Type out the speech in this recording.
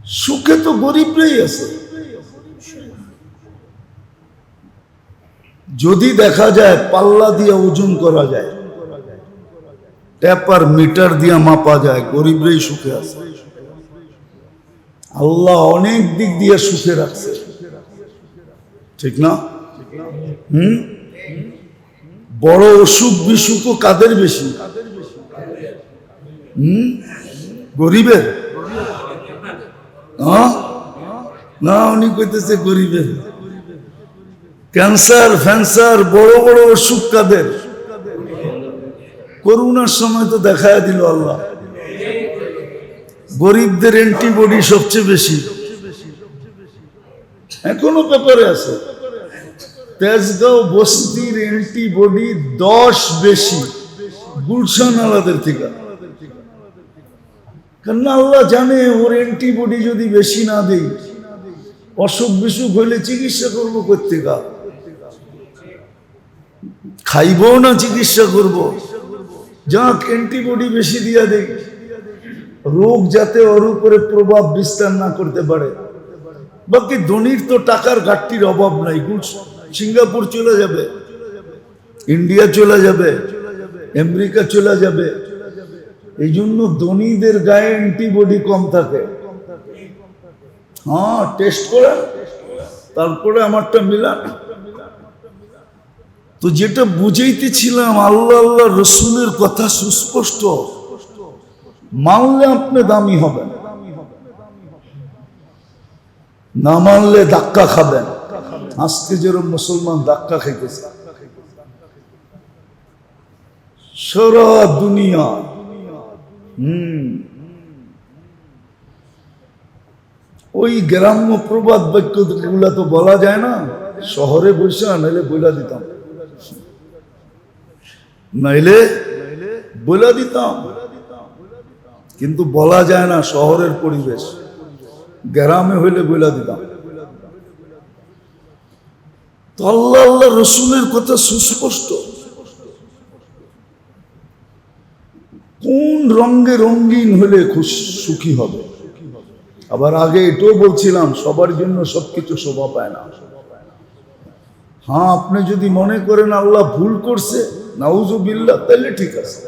সুখে তো গরিবরাই আছে। যদি দেখা যায় পাল্লা দিয়ে ওজন করা যায়, ট্যাপ আর মিটার দিয়ে মাপা যায়, গরিবরাই সুখে আছে। আল্লাহ অনেক দিক দিয়ে সুখে রাখছে, ঠিক না? বড় অসুখ বিসুখ কাদের বেশি? গরিবের? না, উনি কইতেছে গরিবের। ক্যান্সার ফ্যান্সার বড় বড় অসুখ কাদের? করোনার সময় তো দেখায় দিল আল্লাহ, গরিবদের অ্যান্টিবডি সবচেয়ে বেশি। এখনো পেপারে আছে, তেজগাঁও বস্তির অ্যান্টিবডি 10 বেশি গুলশান আলাদের থেকে। কারণ আল্লাহ জানে ওর অ্যান্টিবডি যদি বেশি না দেই, অসুখ বিসুখ হইলে চিকিৎসা করবো কোত্থেকা? খাইবো না চিকিৎসা করব? যাক অ্যান্টিবডি বেশি দিয়া দেই, রোগ যাতে ওর উপরে প্রভাব বিস্তার না করতে পারে। বাকি ধনীর তো টাকার ঘাটতির অভাব নাই, সিঙ্গাপুর চলে যাবে, ইন্ডিয়া চলে যাবে, আমেরিকা চলে যাবে। এই জন্য ধনীদের গায়ে অ্যান্টিবডি কম থাকে। হ্যাঁ, টেস্ট করেন, তারপরে আমারটা মিলান। তো যেটা বুঝাইতেছিলাম, আল্লাহ আল্লাহ রসুলের কথা সুস্পষ্ট, মানলে আপনি দামি হবেন, না মানলে ধাক্কা খাবেন। আজকে যেরকম মুসলমান ধাক্কা খাইতেছে সারা দুনিয়া। ওই গ্রাম্য প্রবাদ বাক্য গুলা তো বলা যায় না, শহরে বসে নাইলে বইলা দিতাম, নাইলে বইলা দিতাম, কিন্তু বলা যায় না, শহরের পরিবেশ। গ্রামে হইলে বইলা দিতাম। তো আল্লাহ আল্লাহ রসুলের কথা সুস্পষ্ট, কোন রঙে রঙিন হলে সুখী হবে। আবার আগে এটাও বলছিলাম, সবার জন্য সবকিছু শোভা পায় না। হ্যাঁ, আপনি যদি মনে করেন আল্লাহ ভুল করছে, নাউজুবিল্লাহ, তাহলে ঠিক আছে।